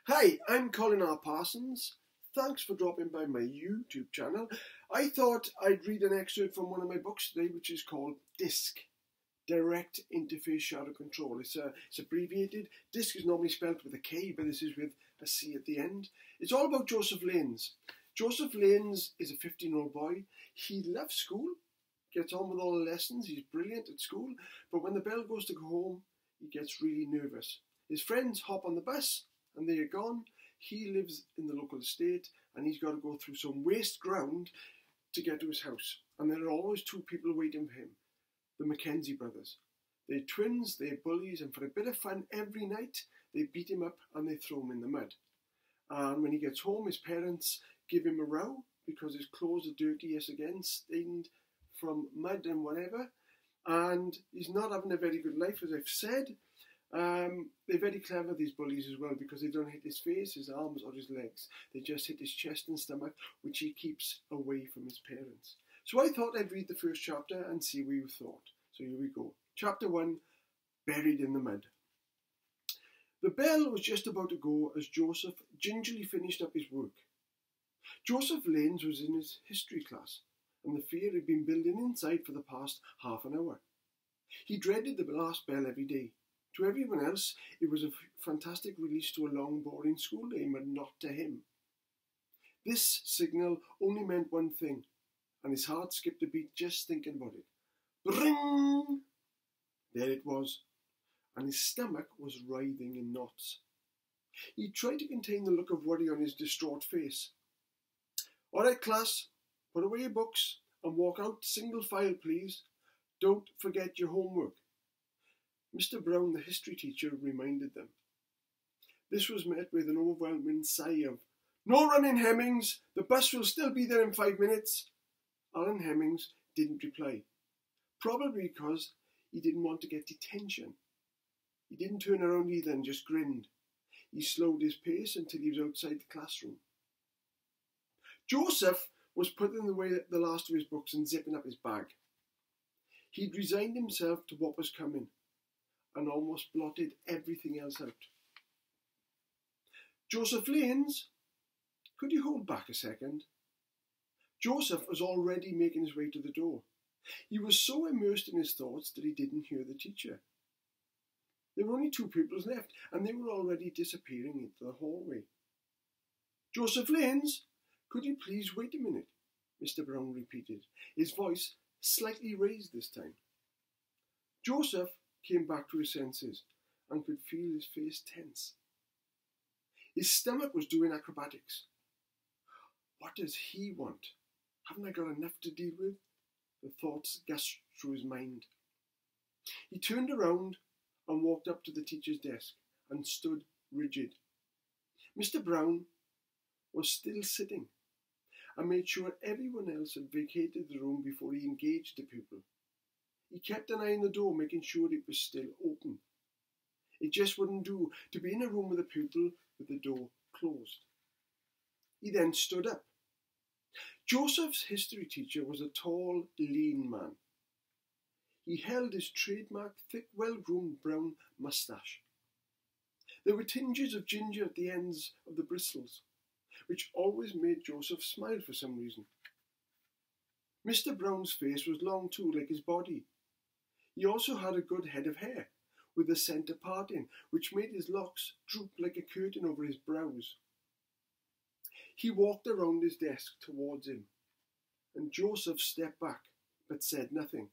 Hi, I'm Colin R. Parsons. Thanks for dropping by my YouTube channel. I thought I'd read an excerpt from one of my books today, which is called D.I.S.C, Direct Interface Shadow Control. It's abbreviated. D.I.S.C is normally spelled with a K, but this is with a C at the end. It's all about Joseph Lanes. Joseph Lanes is a 15-year-old boy. He loves school, gets on with all the lessons. He's brilliant at school, but when the bell goes to go home, he gets really nervous. His friends hop on the bus and they are gone. He lives in the local estate and he's got to go through some waste ground to get to his house. And there are always two people waiting for him, the Mackenzie brothers. They're twins, they're bullies, and for a bit of fun every night, they beat him up and they throw him in the mud. And when he gets home, his parents give him a row because his clothes are dirty yet again, stained from mud and whatever. And he's not having a very good life, as I've said. They're very clever, these bullies, as well, because they don't hit his face, his arms or his legs. They just hit his chest and stomach, which he keeps away from his parents. So I thought I'd read the first chapter and see what you thought. So here we go. Chapter 1, Buried in the Mud. The bell was just about to go as Joseph gingerly finished up his work. Joseph Lanes was in his history class, and the fear had been building inside for the past half an hour. He dreaded the last bell every day. To everyone else, it was a fantastic release to a long, boring school day, but not to him. This signal only meant one thing, and his heart skipped a beat just thinking about it. Bring! There it was, and his stomach was writhing in knots. He tried to contain the look of worry on his distraught face. "All right, class, put away your books and walk out single file, please. Don't forget your homework," Mr. Brown, the history teacher, reminded them. This was met with an overwhelming sigh of, "No running, Hemmings! The bus will still be there in 5 minutes." Alan Hemmings didn't reply, probably because he didn't want to get detention. He didn't turn around either and just grinned. He slowed his pace until he was outside the classroom. Joseph was putting away the last of his books and zipping up his bag. He'd resigned himself to what was coming and almost blotted everything else out. "Joseph Lanes, could you hold back a second?" Joseph was already making his way to the door. He was so immersed in his thoughts that he didn't hear the teacher. There were only two pupils left, and they were already disappearing into the hallway. "Joseph Lanes, could you please wait a minute?" Mr. Brown repeated, his voice slightly raised this time. Joseph came back to his senses and could feel his face tense. His stomach was doing acrobatics. What does he want? Haven't I got enough to deal with? The thoughts gushed through his mind. He turned around and walked up to the teacher's desk and stood rigid. Mr. Brown was still sitting and made sure everyone else had vacated the room before he engaged the pupil. He kept an eye on the door, making sure it was still open. It just wouldn't do to be in a room with a pupil with the door closed. He then stood up. Joseph's history teacher was a tall, lean man. He held his trademark thick, well-groomed brown moustache. There were tinges of ginger at the ends of the bristles, which always made Joseph smile for some reason. Mr. Brown's face was long too, like his body. He also had a good head of hair, with the centre parting, which made his locks droop like a curtain over his brows. He walked around his desk towards him, and Joseph stepped back, but said nothing.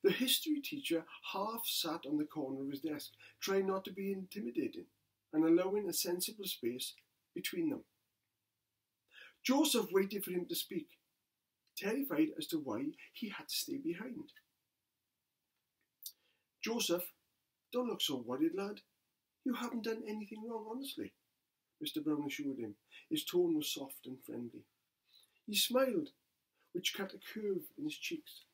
The history teacher half sat on the corner of his desk, trying not to be intimidating, and allowing a sensible space between them. Joseph waited for him to speak, terrified as to why he had to stay behind. "Joseph, don't look so worried, lad. You haven't done anything wrong, honestly," Mr. Brown assured him. His tone was soft and friendly. He smiled, which cut a curve in his cheeks.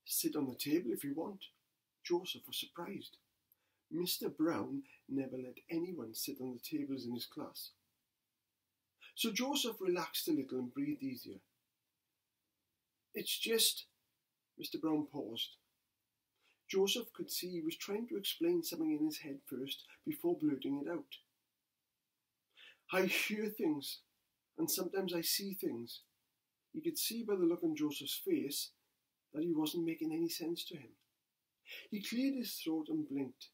"Sit on the table if you want." Joseph was surprised. Mr. Brown never let anyone sit on the tables in his class. So Joseph relaxed a little and breathed easier. "It's just..." Mr. Brown paused. Joseph could see he was trying to explain something in his head first before blurting it out. I hear things, and sometimes I see things. He could see by the look on Joseph's face that he wasn't making any sense to him. He cleared his throat and blinked.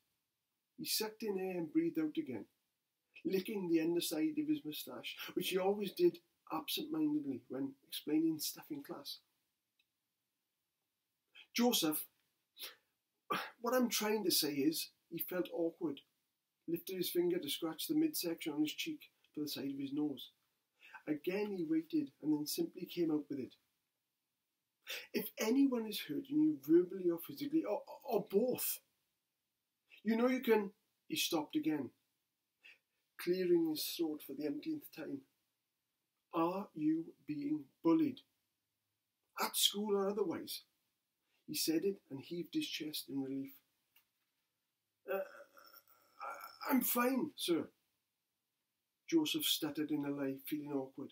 He sucked in air and breathed out again, licking the underside of his moustache, which he always did absent-mindedly when explaining stuff in class. Joseph, what I'm trying to say is, he felt awkward, lifted his finger to scratch the midsection on his cheek to the side of his nose. Again he waited and then simply came out with it. If anyone is hurting you verbally or physically, or both, you know you can... He stopped again, clearing his throat for the umpteenth time. Are you being bullied? At school or otherwise? He said it and heaved his chest in relief. I'm fine, sir. Joseph stuttered in a lie, feeling awkward.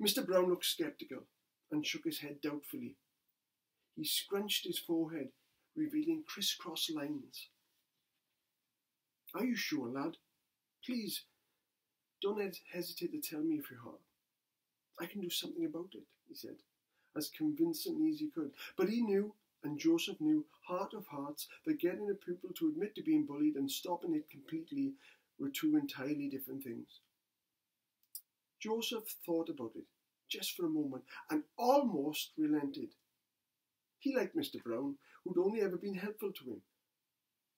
Mr. Brown looked sceptical and shook his head doubtfully. He scrunched his forehead, revealing criss-cross lines. Are you sure, lad? Please, don't hesitate to tell me if you are. I can do something about it, he said, as convincingly as he could. But he knew, and Joseph knew, heart of hearts, that getting a pupil to admit to being bullied and stopping it completely were two entirely different things. Joseph thought about it, just for a moment, and almost relented. He liked Mr. Brown, who'd only ever been helpful to him,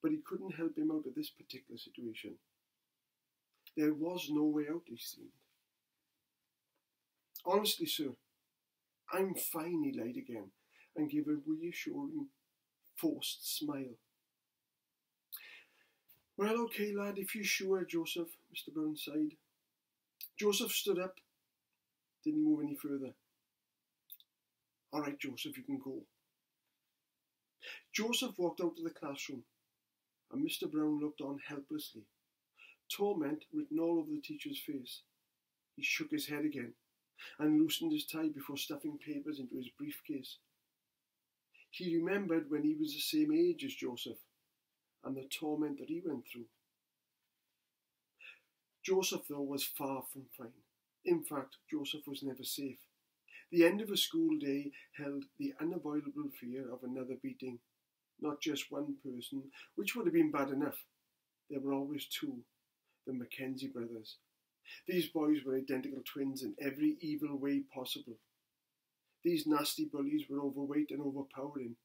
but he couldn't help him out of this particular situation. There was no way out, he seemed. Honestly, sir, I'm fine, he lied again, and gave a reassuring, forced smile. Well, okay, lad, if you're sure, Joseph, Mr. Brown sighed. Joseph stood up, didn't move any further. All right, Joseph, you can go. Joseph walked out of the classroom, and Mr. Brown looked on helplessly, torment written all over the teacher's face. He shook his head again and loosened his tie before stuffing papers into his briefcase. He remembered when he was the same age as Joseph and the torment that he went through. Joseph, though, was far from fine. In fact, Joseph was never safe. The end of a school day held the unavoidable fear of another beating. Not just one person, which would have been bad enough. There were always two, the Mackenzie brothers. These boys were identical twins in every evil way possible. These nasty bullies were overweight and overpowering.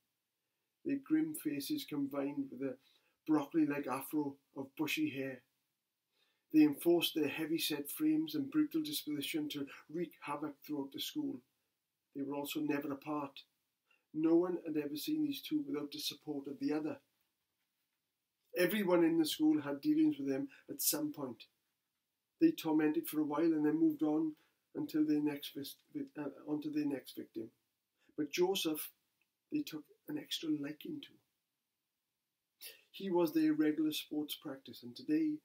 Their grim faces combined with a broccoli-like afro of bushy hair. They enforced their heavy-set frames and brutal disposition to wreak havoc throughout the school. They were also never apart. No one had ever seen these two without the support of the other. Everyone in the school had dealings with them at some point. They tormented for a while and then moved on until onto their next victim. But Joseph, they took an extra liking to. He was their regular sports practice, and today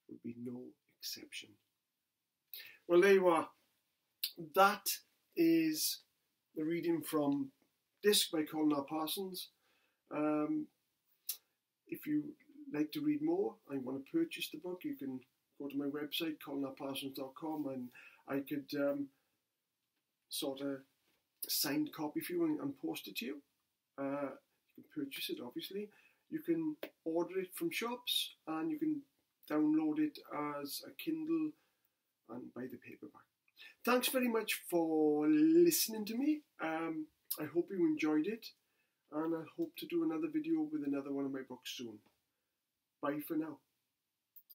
would be no exception. Well, there you are. That is the reading from D.I.S.C by Colin R. Parsons. If you like to read more and want to purchase the book, you can go to my website, colinrparsons.com, and I could sort of signed copy for you and post it to you. You can purchase it, obviously. You can order it from shops, and you can download it as a Kindle and buy the paperback. Thanks very much for listening to me. I hope you enjoyed it, and I hope to do another video with another one of my books soon. Bye for now.